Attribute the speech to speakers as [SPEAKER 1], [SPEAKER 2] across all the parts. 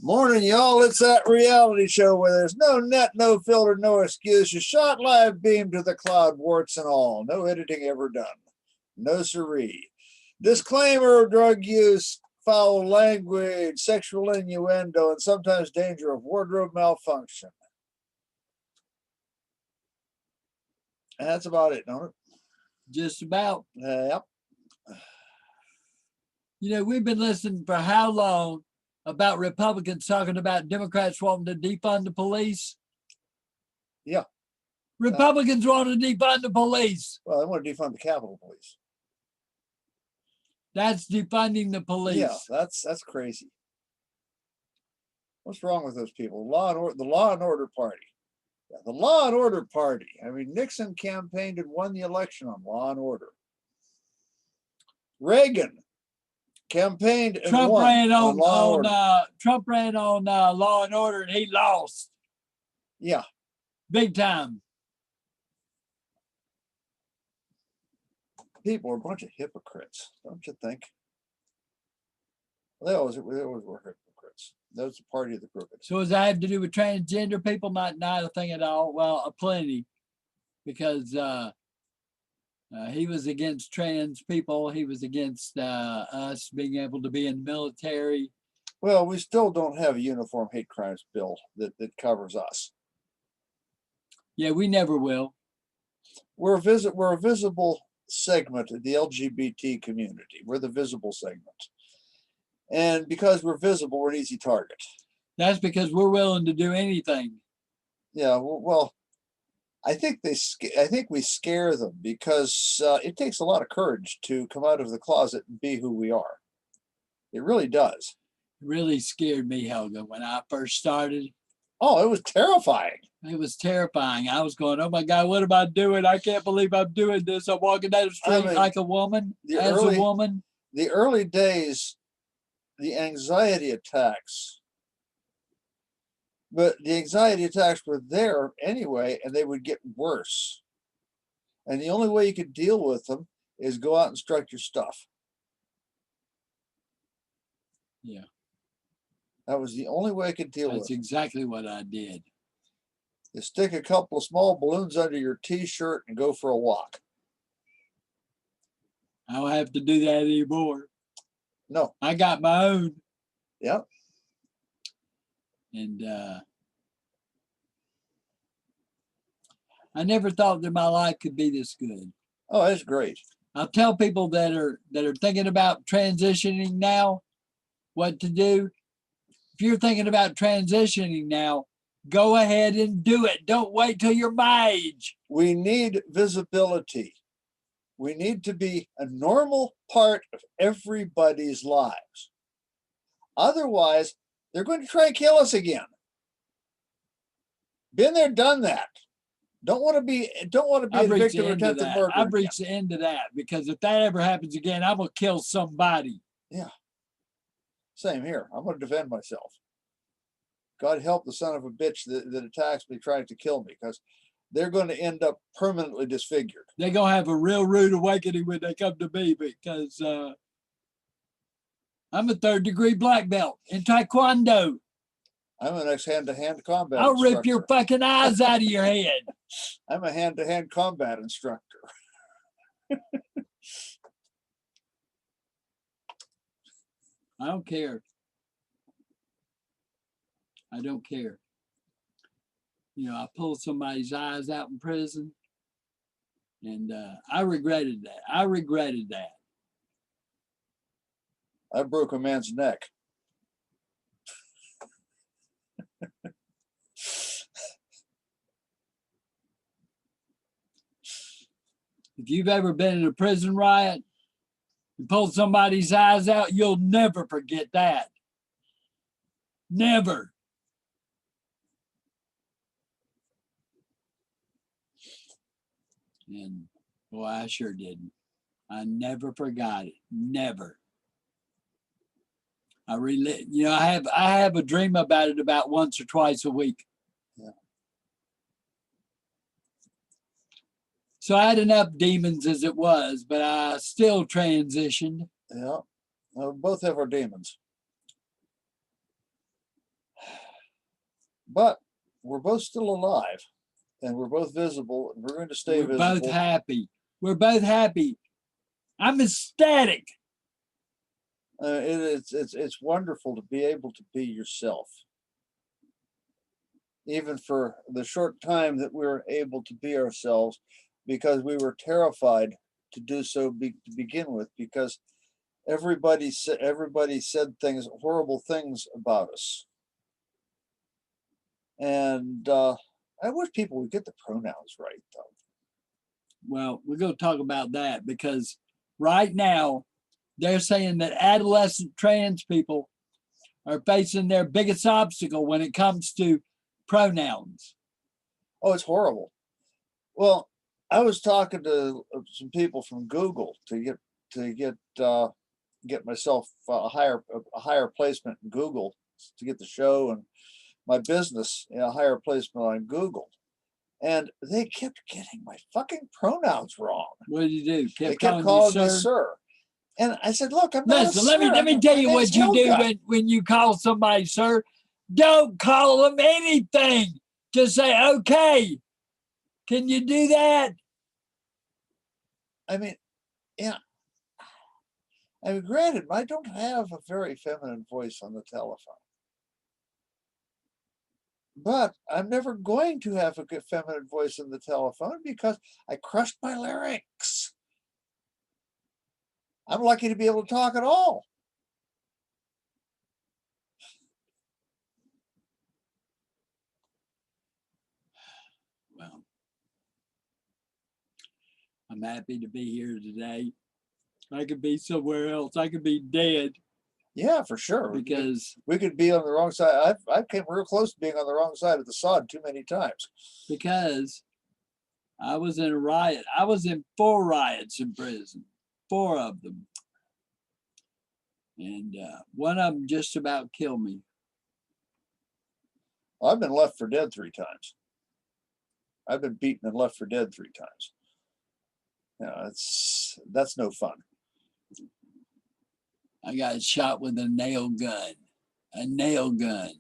[SPEAKER 1] Morning, y'all. It's that reality show where there's no net, no filter, no excuse. You shot live beam to the cloud, warts and all. No editing ever done. No siree. Disclaimer of drug use, foul language, sexual innuendo, and sometimes danger of wardrobe malfunction. And that's about it, don't it?
[SPEAKER 2] Just about.
[SPEAKER 1] Yep.
[SPEAKER 2] You know, we've been listening for how long about Republicans talking about Democrats wanting to defund the police?
[SPEAKER 1] Yeah.
[SPEAKER 2] Republicans want to defund the police.
[SPEAKER 1] Well, they want to defund the Capitol Police.
[SPEAKER 2] That's defunding the police.
[SPEAKER 1] Yeah, that's crazy. What's wrong with those people? The Law and Order Party. Yeah, the Law and Order Party. I mean, Nixon campaigned and won the election on law and order. Reagan campaigned and
[SPEAKER 2] Trump
[SPEAKER 1] won
[SPEAKER 2] ran on
[SPEAKER 1] law and order.
[SPEAKER 2] Trump ran on Law and Order, and he lost.
[SPEAKER 1] Yeah,
[SPEAKER 2] big time.
[SPEAKER 1] People are a bunch of hypocrites, don't you think? They always were hypocrites. That was the party of the crooked.
[SPEAKER 2] So does that have to do with transgender people? Not a thing at all. Well, plenty, because he was against trans people. He was against us being able to be in the military.
[SPEAKER 1] Well, we still don't have a uniform hate crimes bill that covers us.
[SPEAKER 2] Yeah, we never will.
[SPEAKER 1] We're a visible segment of the LGBT community. We're the visible segment. And because we're visible, we're an easy target.
[SPEAKER 2] That's because we're willing to do anything.
[SPEAKER 1] Yeah, well, I think we scare them because it takes a lot of courage to come out of the closet and be who we are. It really does.
[SPEAKER 2] It really scared me, Helga, when I first started.
[SPEAKER 1] Oh, it was terrifying.
[SPEAKER 2] It was terrifying. I was going, oh my God, what am I doing? I can't believe I'm doing this. I'm walking down the street like a woman, a woman.
[SPEAKER 1] The early days, the anxiety attacks, but the anxiety attacks were there anyway, and they would get worse. And the only way you could deal with them is go out and strut your stuff.
[SPEAKER 2] Yeah.
[SPEAKER 1] That was the only way I could deal with it.
[SPEAKER 2] That's exactly what I did.
[SPEAKER 1] You stick a couple of small balloons under your t-shirt and go for a walk.
[SPEAKER 2] I don't have to do that anymore.
[SPEAKER 1] No.
[SPEAKER 2] I got my own.
[SPEAKER 1] Yep.
[SPEAKER 2] And I never thought that my life could be this good.
[SPEAKER 1] Oh, it's great.
[SPEAKER 2] I'll tell people that are thinking about transitioning now what to do. If you're thinking about transitioning now, go ahead and do it. Don't wait till you're my age.
[SPEAKER 1] We need visibility. We need to be a normal part of everybody's lives. Otherwise, they're going to try and kill us again. Been there, done that. Don't want to be a victim of attempted murder.
[SPEAKER 2] I've reached the end of that, because if that ever happens again, I'm gonna kill somebody.
[SPEAKER 1] Yeah. Same here. I'm going to defend myself. God help the son of a bitch that attacks me trying to kill me, because they're going to end up permanently disfigured.
[SPEAKER 2] They're going to have a real rude awakening when they come to me, because I'm a 3rd-degree black belt in Taekwondo.
[SPEAKER 1] I'm an ex-hand-to-hand combat
[SPEAKER 2] I'll
[SPEAKER 1] instructor.
[SPEAKER 2] rip your fucking eyes out of your head.
[SPEAKER 1] I'm a hand-to-hand combat instructor.
[SPEAKER 2] I don't care. I don't care. You know, I pulled somebody's eyes out in prison, and I regretted that. I
[SPEAKER 1] broke a man's neck.
[SPEAKER 2] If you've ever been in a prison riot and pulled somebody's eyes out, you'll never forget that. Never. And boy, I sure didn't. I never forgot it. Never. I have a dream about it about once or twice a week.
[SPEAKER 1] Yeah.
[SPEAKER 2] So I had enough demons as it was, but I still transitioned.
[SPEAKER 1] Yeah. We both have our demons. But we're both still alive, and we're both visible, and we're going to stay
[SPEAKER 2] We're
[SPEAKER 1] visible.
[SPEAKER 2] both happy. We're both happy. I'm ecstatic.
[SPEAKER 1] It's wonderful to be able to be yourself, even for the short time that we were able to be ourselves, because we were terrified to do so to begin with, because everybody said things, horrible things about us. And I wish people would get the pronouns right, though.
[SPEAKER 2] Well, we're going to talk about that because right now they're saying that adolescent trans people are facing their biggest obstacle when it comes to pronouns.
[SPEAKER 1] Oh, it's horrible. Well, I was talking to some people from Google to get myself a higher placement in Google, to get the show and my business a higher placement on Google. And they kept getting my fucking pronouns wrong.
[SPEAKER 2] What did you do?
[SPEAKER 1] They kept calling me sir. And I said, look, I'm not a
[SPEAKER 2] Listen,
[SPEAKER 1] sir.
[SPEAKER 2] let me tell you
[SPEAKER 1] My
[SPEAKER 2] what
[SPEAKER 1] name's
[SPEAKER 2] you do
[SPEAKER 1] Helga.
[SPEAKER 2] when you call somebody sir. Don't call them anything. Just say, okay. Can you do that?
[SPEAKER 1] I mean, yeah. I mean, granted, I don't have a very feminine voice on the telephone. But I'm never going to have a good feminine voice on the telephone because I crushed my larynx. I'm lucky to be able to talk at all.
[SPEAKER 2] Well, I'm happy to be here today. I could be somewhere else. I could be dead.
[SPEAKER 1] Yeah, for sure.
[SPEAKER 2] Because
[SPEAKER 1] we could be on the wrong side. I came real close to being on the wrong side of the sod too many times.
[SPEAKER 2] Because I was in a riot. I was in 4 riots in prison, 4 of them. And one of them just about killed me.
[SPEAKER 1] I've been left for dead 3 times. I've been beaten and left for dead 3 times. You know, that's no fun.
[SPEAKER 2] I got shot with a nail gun. A nail gun.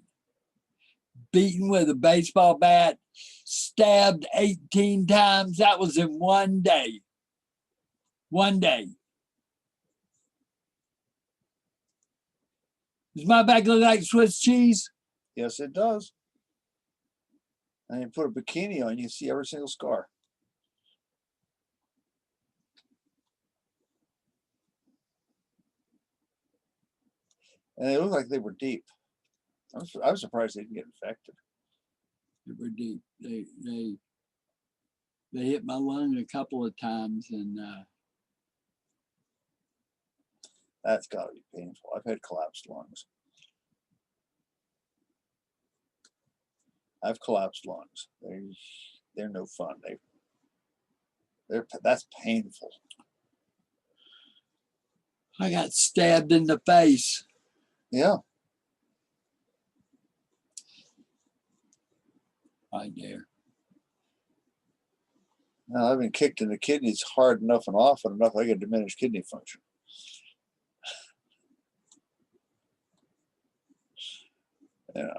[SPEAKER 2] Beaten with a baseball bat. Stabbed 18 times. That was in one day. One day. Does my back look like Swiss cheese?
[SPEAKER 1] Yes, it does. And you put a bikini on, you see every single scar. And they look like they were deep. I was surprised they didn't get infected.
[SPEAKER 2] They were deep. They hit my lung a couple of times, and
[SPEAKER 1] that's got to be painful. I've had collapsed lungs. I've collapsed lungs. They're no fun. That's painful.
[SPEAKER 2] I got stabbed in the face.
[SPEAKER 1] Yeah.
[SPEAKER 2] Right there.
[SPEAKER 1] Now, I've been kicked in the kidneys hard enough and often enough, I get diminished kidney function. Yeah.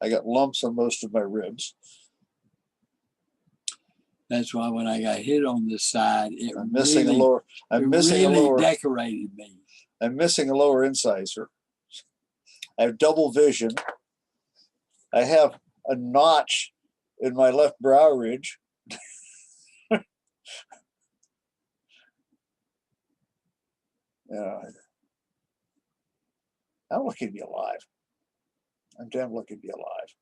[SPEAKER 1] I got lumps on most of my ribs.
[SPEAKER 2] That's why when I got hit on this side,
[SPEAKER 1] I'm missing a lower. I'm missing
[SPEAKER 2] really
[SPEAKER 1] a lower.
[SPEAKER 2] Decorated me.
[SPEAKER 1] I'm missing a lower incisor. I have double vision. I have a notch in my left brow ridge. Yeah. I'm lucky to be alive. I'm damn lucky to be alive.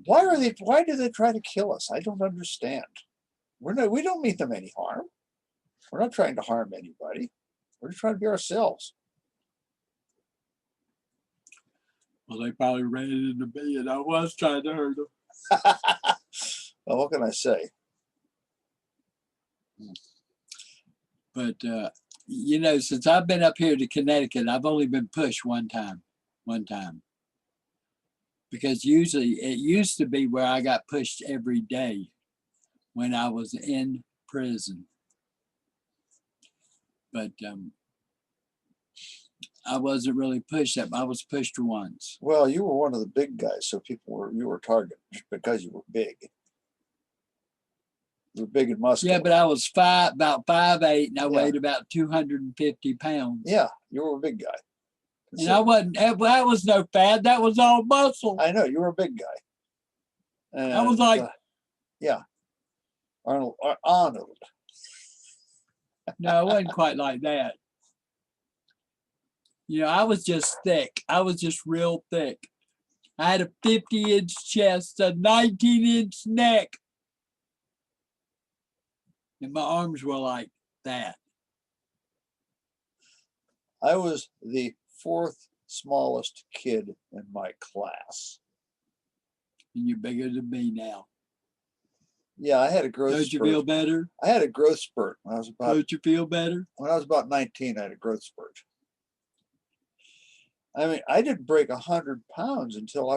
[SPEAKER 1] Why do they try to kill us? I don't understand. We don't mean them any harm. We're not trying to harm anybody. We're just trying to be ourselves.
[SPEAKER 2] Well, they probably ran into me, and I was trying to hurt them.
[SPEAKER 1] Well, what can I say?
[SPEAKER 2] But you know, since I've been up here to Connecticut, I've only been pushed one time. Because usually it used to be where I got pushed every day when I was in prison. But I wasn't really pushed up. I was pushed once.
[SPEAKER 1] Well, you were one of the big guys, so you were targeted just because you were big. You were big and muscular.
[SPEAKER 2] Yeah, but I was about 5'8", and I
[SPEAKER 1] Yeah.
[SPEAKER 2] weighed about 250 pounds.
[SPEAKER 1] Yeah, you were a big guy.
[SPEAKER 2] And I wasn't, that was no fat. That was all muscle.
[SPEAKER 1] I know, you were a big guy. And,
[SPEAKER 2] I was like,
[SPEAKER 1] yeah, Arnold.
[SPEAKER 2] no, I wasn't quite like that. You know, I was just thick. I was just real thick. I had a 50-inch chest, a 19-inch neck. And my arms were like that.
[SPEAKER 1] I was the 4th smallest kid in my class.
[SPEAKER 2] And you're bigger than me now.
[SPEAKER 1] Yeah, I had a growth
[SPEAKER 2] Don't
[SPEAKER 1] spurt.
[SPEAKER 2] you feel better?
[SPEAKER 1] I had a growth spurt when I was about
[SPEAKER 2] Don't you feel better?
[SPEAKER 1] 19. I had a growth spurt. I mean, I didn't break 100 pounds until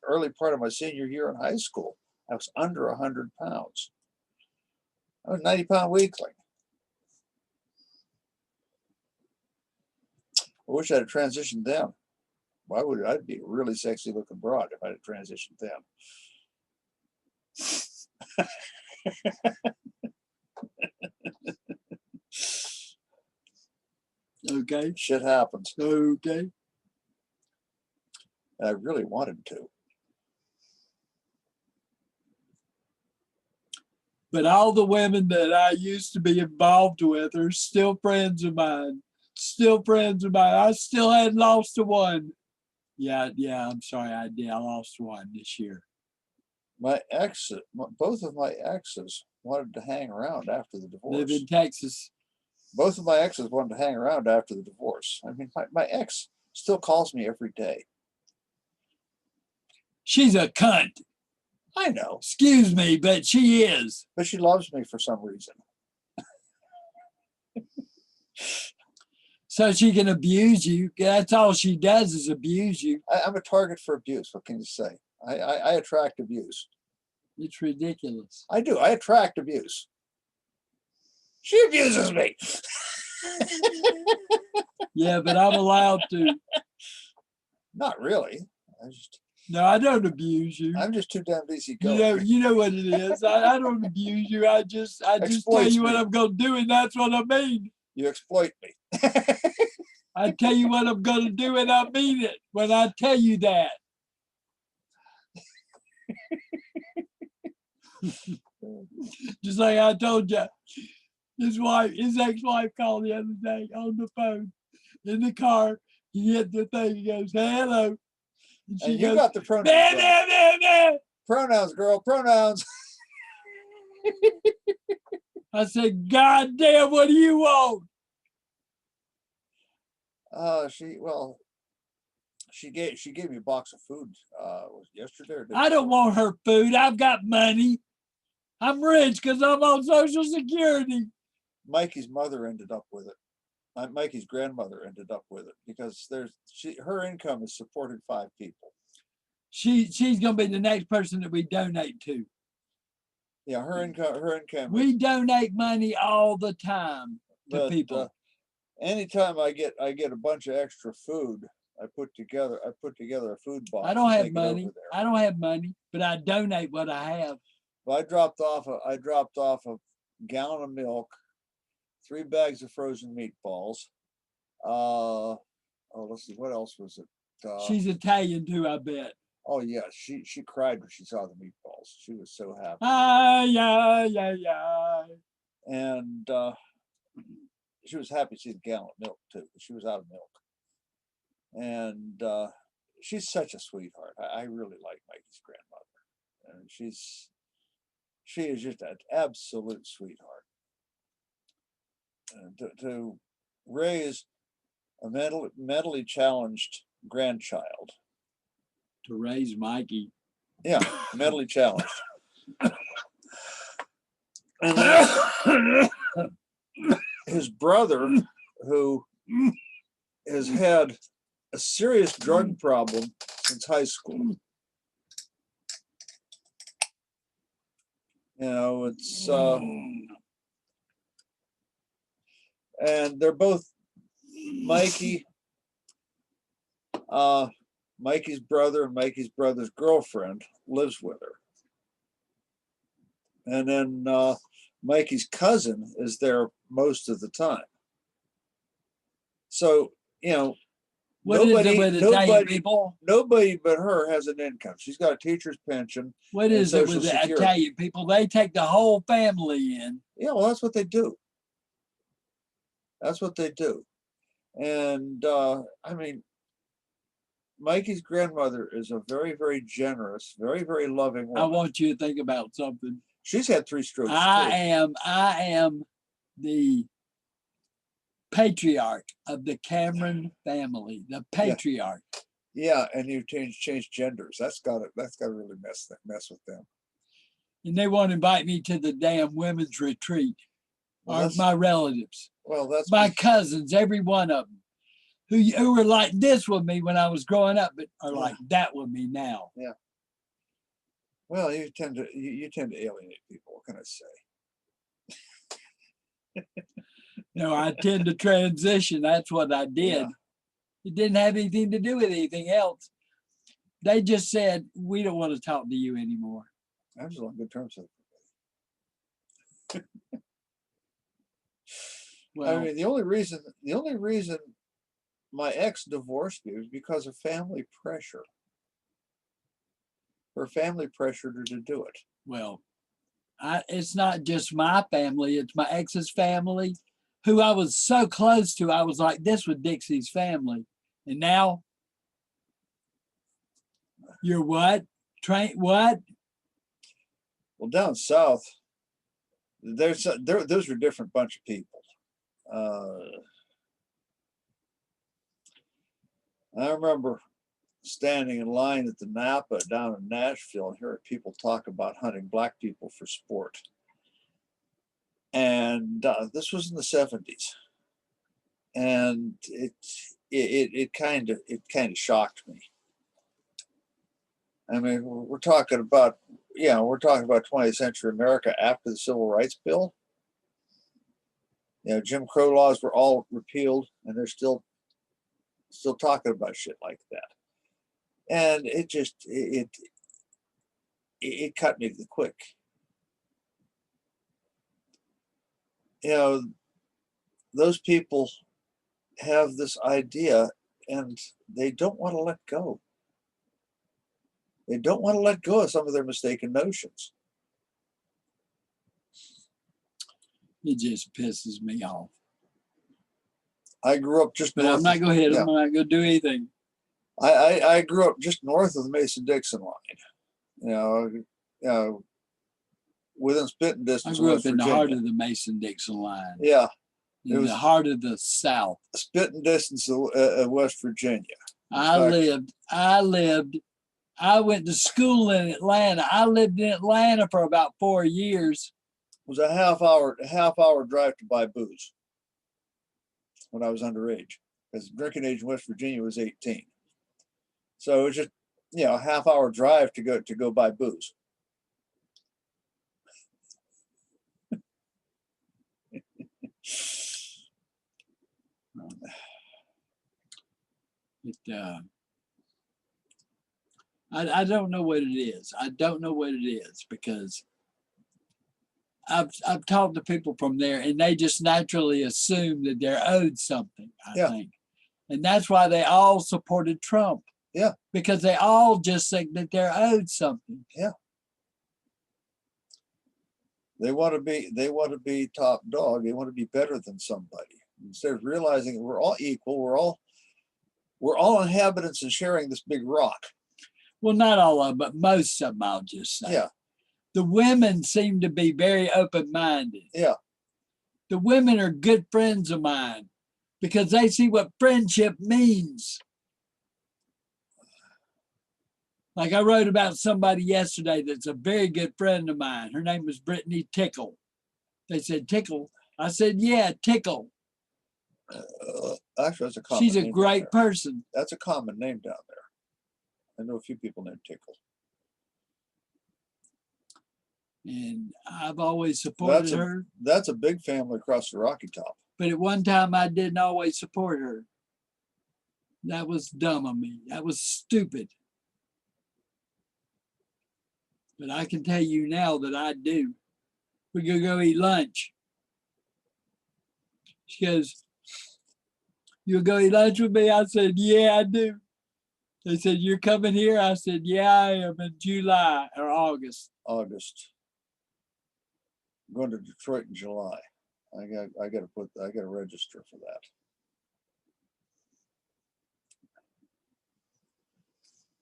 [SPEAKER 1] early part of my senior year in high school. I was under 100 pounds. I was a 90-pound weakling. I wish I'd have transitioned then. Why would I'd be a really sexy looking broad if I'd have transitioned then?
[SPEAKER 2] Okay.
[SPEAKER 1] Shit happens.
[SPEAKER 2] Okay.
[SPEAKER 1] And I really wanted to.
[SPEAKER 2] But all the women that I used to be involved with are still friends of mine. Still friends of mine. I still hadn't lost to one. Yeah, I'm sorry, I did. I lost one this year.
[SPEAKER 1] Both of my exes wanted to hang around after the divorce.
[SPEAKER 2] Live in Texas.
[SPEAKER 1] Both of my exes wanted to hang around after the divorce. I mean, my ex still calls me every day.
[SPEAKER 2] She's a cunt.
[SPEAKER 1] I know.
[SPEAKER 2] Excuse me, but she is.
[SPEAKER 1] But she loves me for some reason.
[SPEAKER 2] So she can abuse you. That's all she does is abuse you.
[SPEAKER 1] I'm a target for abuse. What can you say? I attract abuse.
[SPEAKER 2] It's ridiculous.
[SPEAKER 1] I do. I attract abuse. She abuses me.
[SPEAKER 2] Yeah, but I'm allowed to.
[SPEAKER 1] Not really.
[SPEAKER 2] No, I don't abuse you.
[SPEAKER 1] I'm just too damn easygoing.
[SPEAKER 2] You know what it is. I don't abuse you. I just tell you what I'm gonna do, and that's what I mean.
[SPEAKER 1] You exploit me.
[SPEAKER 2] I tell you what I'm gonna do, and I mean it when I tell you that. Just like I told you, his ex-wife called the other day on the phone in the car. He hit the thing. He goes, "Hello."
[SPEAKER 1] And she goes, got the pronouns.
[SPEAKER 2] Nah.
[SPEAKER 1] Pronouns, girl. Pronouns.
[SPEAKER 2] I said, "God damn, what do you want?"
[SPEAKER 1] She gave me a box of food yesterday. Or
[SPEAKER 2] I don't want her food. I've got money. I'm rich because I'm on Social Security.
[SPEAKER 1] Mikey's mother ended up with it. Mikey's grandmother ended up with it because her income has supported 5 people.
[SPEAKER 2] She's gonna be the next person that we donate to.
[SPEAKER 1] Yeah, her income.
[SPEAKER 2] We donate money all the time to people.
[SPEAKER 1] Anytime I get a bunch of extra food, I put together a food box.
[SPEAKER 2] I don't have money. I don't have money, but I donate what I have.
[SPEAKER 1] Well, I dropped off a gallon of milk, 3 bags of frozen meatballs. Let's see, what else was it?
[SPEAKER 2] She's Italian too, I bet.
[SPEAKER 1] Oh yeah, she cried when she saw the meatballs. She was so happy.
[SPEAKER 2] Yeah.
[SPEAKER 1] And she was happy to see the gallon of milk too. She was out of milk. And she's such a sweetheart. I really like Mikey's grandmother. And she is just an absolute sweetheart. And to raise a mentally challenged grandchild.
[SPEAKER 2] To raise Mikey.
[SPEAKER 1] Yeah, mentally challenged. And his brother, who has had a serious drug problem since high school. You know, it's and they're both Mikey, Mikey's brother and Mikey's brother's girlfriend lives with her. And then Mikey's cousin is there most of the time. So, you know,
[SPEAKER 2] What is it with Italian people?
[SPEAKER 1] Nobody but her has an income. She's got a teacher's pension.
[SPEAKER 2] What
[SPEAKER 1] and
[SPEAKER 2] is it
[SPEAKER 1] Social
[SPEAKER 2] with the
[SPEAKER 1] Security.
[SPEAKER 2] Italian people? They take the whole family in.
[SPEAKER 1] Yeah, well, that's what they do. That's what they do. And I mean, Mikey's grandmother is a very, very generous, very, very loving woman.
[SPEAKER 2] I want you to think about something.
[SPEAKER 1] She's had 3 strokes too.
[SPEAKER 2] I am the patriarch of the Cameron family, the patriarch.
[SPEAKER 1] Yeah, and you changed genders. That's gotta really mess with them.
[SPEAKER 2] And they won't invite me to the damn women's retreat.
[SPEAKER 1] Well,
[SPEAKER 2] Or my relatives,
[SPEAKER 1] well, that's
[SPEAKER 2] my cousins, every one of them, who were like this with me when I was growing up, but are like that with me now.
[SPEAKER 1] Yeah. Well, you tend to alienate people. What can I say?
[SPEAKER 2] No, I tend to transition. That's what I did.
[SPEAKER 1] Yeah.
[SPEAKER 2] It didn't have anything to do with anything else. They just said, we don't want to talk to you anymore.
[SPEAKER 1] I'm just on good terms with everybody.
[SPEAKER 2] Well,
[SPEAKER 1] I mean, the only reason my ex divorced me was because of family pressure. Her family pressured her to do it.
[SPEAKER 2] well, it's not just my family, it's my ex's family, who I was so close to. I was like this with Dixie's family. And now you're what? What?
[SPEAKER 1] Well, down south, those are a different bunch of people. I remember standing in line at the Napa down in Nashville and hearing people talk about hunting black people for sport. And this was in the 70s, and it kind of shocked me. I mean, we're talking about 20th century America after the Civil Rights Bill. You know, Jim Crow laws were all repealed, and they're still talking about shit like that. And it cut me to the quick. You know, those people have this idea and they don't want to let go. They don't want to let go of some of their mistaken notions.
[SPEAKER 2] It just pisses me off.
[SPEAKER 1] I grew up just
[SPEAKER 2] But
[SPEAKER 1] north.
[SPEAKER 2] I'm not going to hit
[SPEAKER 1] yeah.
[SPEAKER 2] them. I'm not going to do anything.
[SPEAKER 1] I grew up just north of the Mason-Dixon line. You know, within spitting
[SPEAKER 2] I
[SPEAKER 1] distance.
[SPEAKER 2] grew
[SPEAKER 1] of
[SPEAKER 2] up in
[SPEAKER 1] West
[SPEAKER 2] the heart
[SPEAKER 1] Virginia.
[SPEAKER 2] of the Mason-Dixon line.
[SPEAKER 1] Yeah,
[SPEAKER 2] in the heart of the South.
[SPEAKER 1] Spitting distance of West Virginia.
[SPEAKER 2] I went to school in Atlanta. I lived in Atlanta for about 4 years.
[SPEAKER 1] It was a half hour drive to buy booze when I was underage, because drinking age in West Virginia was 18. So it was just, a half hour drive to go buy booze.
[SPEAKER 2] I don't know what it is. I don't know what it is, because I've talked to people from there, and they just naturally assume that they're owed something, I think. And that's why they all supported Trump.
[SPEAKER 1] Yeah.
[SPEAKER 2] Because they all just think that they're owed something.
[SPEAKER 1] Yeah. They want to be top dog. They want to be better than somebody. Instead of realizing we're all equal, we're all inhabitants and sharing this big rock.
[SPEAKER 2] Well, not all of them, but most of them, I'll just say.
[SPEAKER 1] Yeah.
[SPEAKER 2] The women seem to be very open-minded.
[SPEAKER 1] Yeah.
[SPEAKER 2] The women are good friends of mine because they see what friendship means. Like I wrote about somebody yesterday that's a very good friend of mine. Her name was Brittany Tickle. They said, Tickle. I said, yeah, Tickle.
[SPEAKER 1] Actually, that's a common
[SPEAKER 2] She's a
[SPEAKER 1] name
[SPEAKER 2] great person.
[SPEAKER 1] That's a common name down there. I know a few people named Tickle.
[SPEAKER 2] And I've always supported her.
[SPEAKER 1] That's a big family across the Rocky Top.
[SPEAKER 2] But at one time, I didn't always support her. That was dumb of me. That was stupid. But I can tell you now that I do. We could go eat lunch. She goes, "You'll go eat lunch with me?" I said, "Yeah, I do." They said, "You're coming here?" I said, "Yeah, I am, in July or August."
[SPEAKER 1] August. I'm going to Detroit in July. I got to register for that.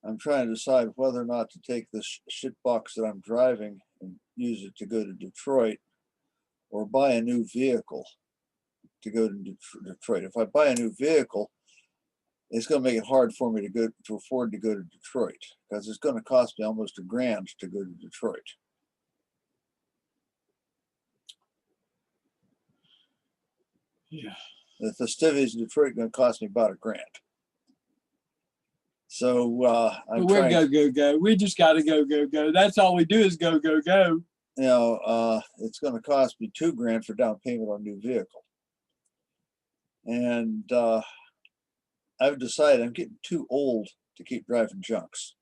[SPEAKER 1] I'm trying to decide whether or not to take this shit box that I'm driving and use it to go to Detroit, or buy a new vehicle to go to Detroit. If I buy a new vehicle, it's going to make it hard for me to afford to go to Detroit, because it's going to cost me almost $1,000 to go to Detroit.
[SPEAKER 2] Yeah.
[SPEAKER 1] The festivities in Detroit are going to cost me about $1,000. So I'm
[SPEAKER 2] But we're
[SPEAKER 1] trying.
[SPEAKER 2] go. We just got to go. That's all we do is go.
[SPEAKER 1] You know, it's going to cost me $2,000 for down payment on a new vehicle, and I've decided I'm getting too old to keep driving junks.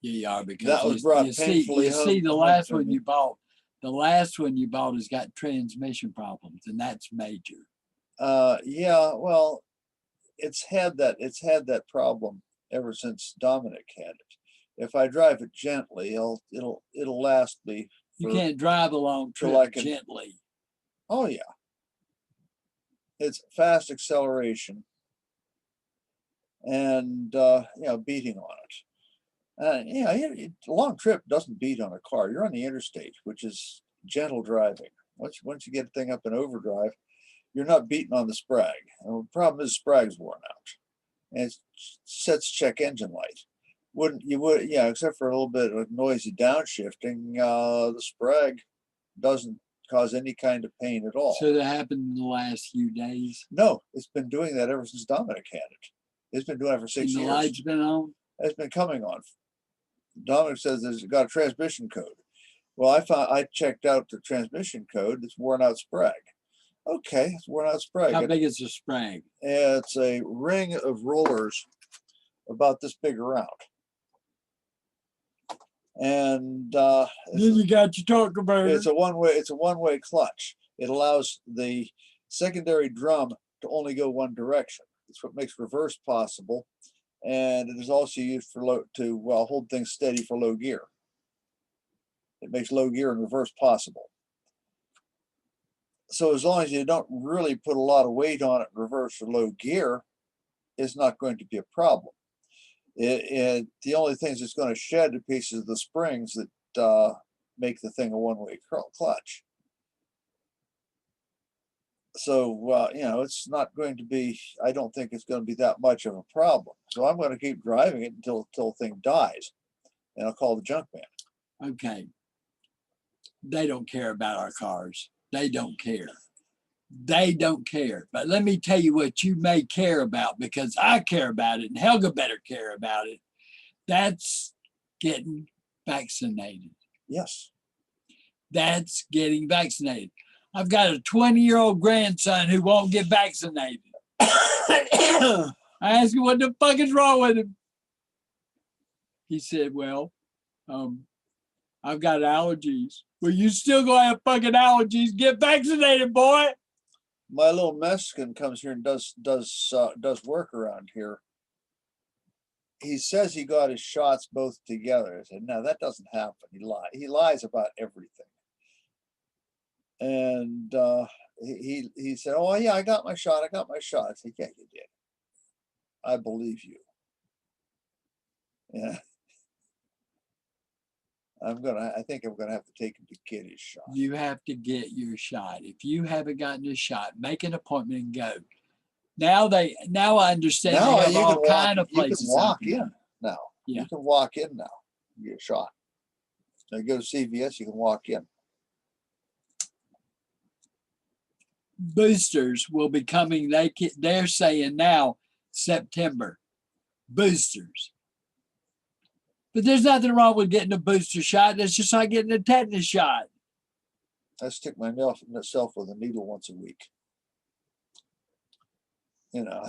[SPEAKER 2] Yeah, you are, because
[SPEAKER 1] That was brought
[SPEAKER 2] you
[SPEAKER 1] painfully home.
[SPEAKER 2] see the last one you bought. The last one you bought has got transmission problems, and that's major.
[SPEAKER 1] Yeah, well, it's had that problem ever since Dominic had it. If I drive it gently, it'll last me.
[SPEAKER 2] You can't drive a long trip
[SPEAKER 1] I can-
[SPEAKER 2] gently.
[SPEAKER 1] Oh yeah, it's fast acceleration, and you know, beating on it. You know, a long trip doesn't beat on a car. You're on the interstate, which is gentle driving. Once you get the thing up in overdrive, you're not beating on the sprag. And the problem is the sprag's worn out, and it sets check engine light. Yeah, except for a little bit of noisy downshifting, the sprag doesn't cause any kind of pain at all.
[SPEAKER 2] So that happened in the last few days.
[SPEAKER 1] No, it's been doing that ever since Dominic had it. It's been doing it for 6
[SPEAKER 2] And
[SPEAKER 1] years.
[SPEAKER 2] the light's been on.
[SPEAKER 1] It's been coming on. Dominic says it's got a transmission code. Well, I checked out the transmission code. It's worn out sprag. Okay, it's worn out sprag.
[SPEAKER 2] How big is the sprag?
[SPEAKER 1] It's a ring of rollers about this big around. And
[SPEAKER 2] Then you got your torque converter.
[SPEAKER 1] it's a one-way clutch. It allows the secondary drum to only go one direction. It's what makes reverse possible, and it is also used for to hold things steady for low gear. It makes low gear and reverse possible. So as long as you don't really put a lot of weight on it in reverse or low gear, it's not going to be a problem. The only things it's going to shed to pieces of the springs that make the thing a one-way clutch. So, you know, it's not going to be, I don't think it's going to be that much of a problem. So I'm going to keep driving it until the thing dies, and I'll call the junk man.
[SPEAKER 2] Okay. They don't care about our cars. They don't care. They don't care. But let me tell you what you may care about, because I care about it and Helga better care about it. That's getting vaccinated.
[SPEAKER 1] Yes.
[SPEAKER 2] That's getting vaccinated. I've got a 20-year-old grandson who won't get vaccinated. I asked him what the fuck is wrong with him. He said, well, I've got allergies. Well, you still gonna have fucking allergies. Get vaccinated, boy.
[SPEAKER 1] My little Mexican comes here and does work around here. He says he got his shots both together. I said, no, that doesn't happen. He lies about everything. And he said, oh yeah, I got my shot. I said, yeah, you did. I believe you. Yeah. I think I'm gonna have to take him to get his shot.
[SPEAKER 2] You have to get your shot. If you haven't gotten a shot, make an appointment and go. Now I understand
[SPEAKER 1] Now
[SPEAKER 2] they have
[SPEAKER 1] you
[SPEAKER 2] all
[SPEAKER 1] can walk,
[SPEAKER 2] kind of places.
[SPEAKER 1] You can walk
[SPEAKER 2] open.
[SPEAKER 1] in now.
[SPEAKER 2] Yeah.
[SPEAKER 1] You can walk in now. You get a shot. Now you go to CVS, you can walk in.
[SPEAKER 2] Boosters will be coming. They're saying now September. Boosters. But there's nothing wrong with getting a booster shot. It's just like getting a tetanus shot.
[SPEAKER 1] I stick myself with a needle once a week. You know,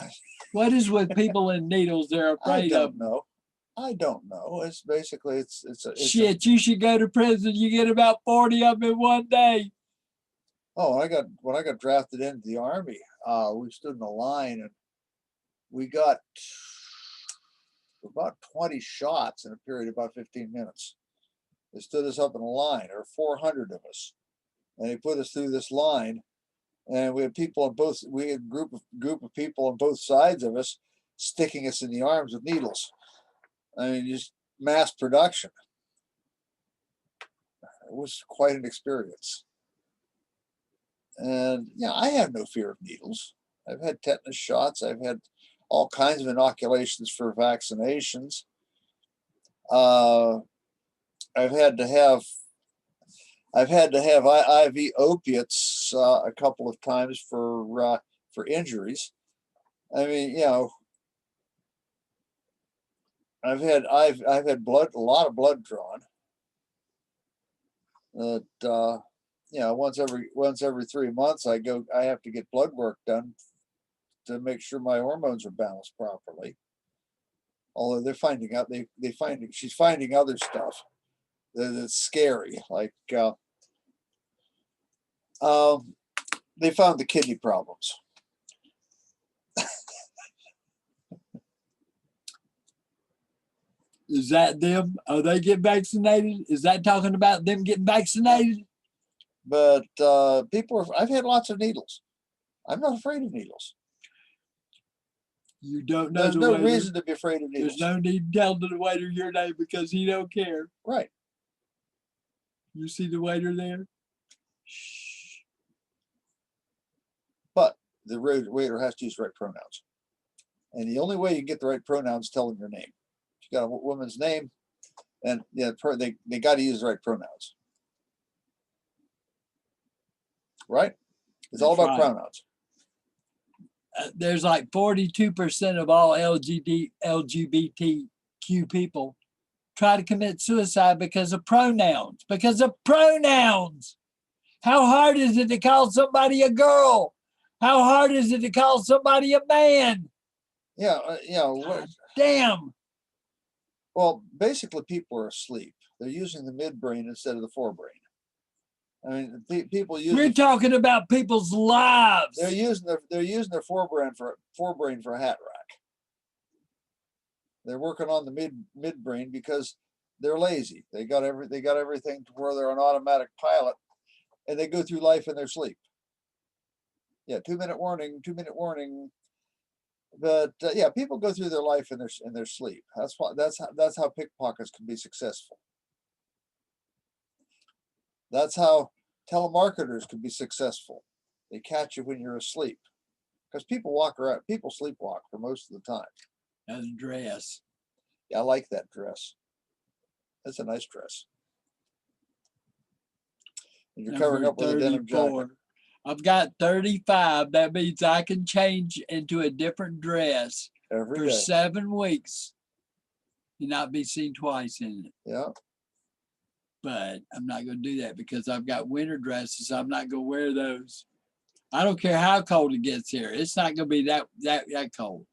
[SPEAKER 2] What is with people in needles? They're
[SPEAKER 1] I
[SPEAKER 2] afraid of
[SPEAKER 1] don't know. I don't know. It's basically it's a
[SPEAKER 2] shit. You should go to prison. You get about 40 of them in one day.
[SPEAKER 1] oh, when I got drafted into the army, we stood in a line and we got about 20 shots in a period of about 15 minutes. They stood us up in a line. There were 400 of us, and they put us through this line. And we had people on both. We had group of people on both sides of us, sticking us in the arms with needles. I mean, just mass production. It was quite an experience. And yeah, I have no fear of needles. I've had tetanus shots. I've had all kinds of inoculations for vaccinations. I've had to have IV opiates a couple of times for injuries. I mean, you know, I've had a lot of blood drawn. That you know, once every 3 months, I have to get blood work done to make sure my hormones are balanced properly. Although they're finding out she's finding other stuff that's scary, like they found the kidney problems.
[SPEAKER 2] Is that them? Are they get vaccinated? Is that talking about them getting vaccinated?
[SPEAKER 1] But I've had lots of needles. I'm not afraid of needles.
[SPEAKER 2] You don't know
[SPEAKER 1] There's
[SPEAKER 2] the
[SPEAKER 1] no
[SPEAKER 2] waiter.
[SPEAKER 1] reason to be afraid of needles.
[SPEAKER 2] There's no need to tell the waiter your name because he don't care.
[SPEAKER 1] Right.
[SPEAKER 2] You see the waiter there?
[SPEAKER 1] Shh. But the waiter has to use the right pronouns. And the only way you get the right pronouns is telling your name. If you got a woman's name, and yeah, they got to use the right pronouns. Right? It's all
[SPEAKER 2] That's
[SPEAKER 1] about
[SPEAKER 2] right.
[SPEAKER 1] pronouns.
[SPEAKER 2] There's like 42% of all LGBTQ people try to commit suicide because of pronouns. Because of pronouns. How hard is it to call somebody a girl? How hard is it to call somebody a man?
[SPEAKER 1] Yeah, you know,
[SPEAKER 2] God damn.
[SPEAKER 1] well, basically, people are asleep. They're using the midbrain instead of the forebrain. I mean, people use.
[SPEAKER 2] We're talking about people's lives.
[SPEAKER 1] They're using their forebrain for a hat rack. They're working on the midbrain because they're lazy. They got everything to where they're an automatic pilot, and they go through life in their sleep. Yeah, 2-minute warning, 2-minute warning. But yeah, people go through their life in their sleep. That's how pickpockets can be successful. That's how telemarketers can be successful. They catch you when you're asleep, because people sleepwalk for most of the time.
[SPEAKER 2] That's a dress.
[SPEAKER 1] Yeah, I like that dress. That's a nice dress. And you're covering up with a denim jacket.
[SPEAKER 2] I've got 35. That means I can change into a different dress
[SPEAKER 1] Every
[SPEAKER 2] for
[SPEAKER 1] day.
[SPEAKER 2] 7 weeks and not be seen twice in it.
[SPEAKER 1] Yeah.
[SPEAKER 2] But I'm not going to do that because I've got winter dresses. I'm not going to wear those. I don't care how cold it gets here. It's not going to be that cold.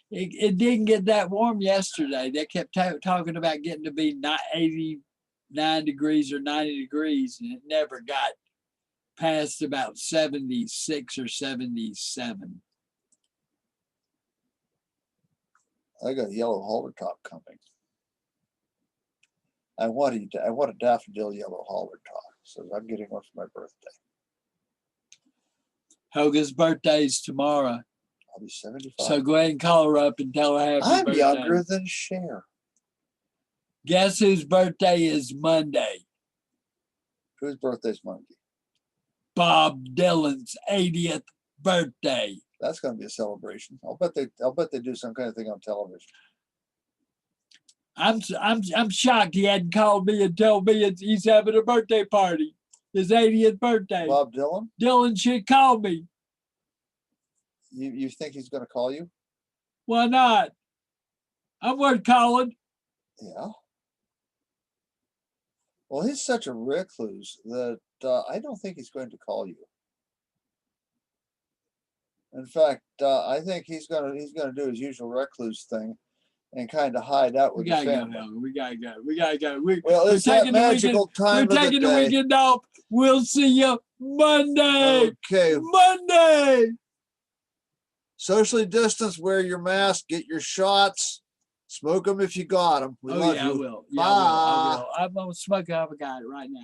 [SPEAKER 2] It didn't get that warm yesterday. They kept talking about getting to be 89 degrees or 90 degrees, and it never got past about 76 or 77.
[SPEAKER 1] I got a yellow halter top coming. I want a daffodil yellow halter top, so I'm getting one for my birthday.
[SPEAKER 2] Hoga's birthday's tomorrow.
[SPEAKER 1] I'll be 75.
[SPEAKER 2] So go ahead and call her up and tell her happy birthday.
[SPEAKER 1] I'm younger than Cher.
[SPEAKER 2] Guess whose birthday is Monday?
[SPEAKER 1] Whose birthday's Monday?
[SPEAKER 2] Bob Dylan's 80th birthday.
[SPEAKER 1] That's going to be a celebration. I'll bet they do some kind of thing on television.
[SPEAKER 2] I'm shocked he hadn't called me and told me he's having a birthday party. His 80th birthday.
[SPEAKER 1] Bob Dylan?
[SPEAKER 2] Dylan should call me.
[SPEAKER 1] You think he's going to call you?
[SPEAKER 2] Why not? I'm worth calling.
[SPEAKER 1] Yeah. Well, he's such a recluse that I don't think he's going to call you. In fact, I think he's gonna do his usual recluse thing and kind of hide out
[SPEAKER 2] We
[SPEAKER 1] with his
[SPEAKER 2] gotta go,
[SPEAKER 1] family.
[SPEAKER 2] Helen. We gotta go. We gotta go.
[SPEAKER 1] Well, it's that
[SPEAKER 2] taking the weekend-
[SPEAKER 1] magical time
[SPEAKER 2] We're
[SPEAKER 1] of
[SPEAKER 2] taking
[SPEAKER 1] the
[SPEAKER 2] the
[SPEAKER 1] day.
[SPEAKER 2] weekend off. We'll see you Monday.
[SPEAKER 1] Okay,
[SPEAKER 2] Monday.
[SPEAKER 1] socially distance, wear your mask, get your shots, smoke them if you got them. We
[SPEAKER 2] Oh
[SPEAKER 1] love
[SPEAKER 2] yeah, I
[SPEAKER 1] you.
[SPEAKER 2] will. Yeah, I will. I
[SPEAKER 1] Bye.
[SPEAKER 2] will. I'm gonna smoke. I got it right now.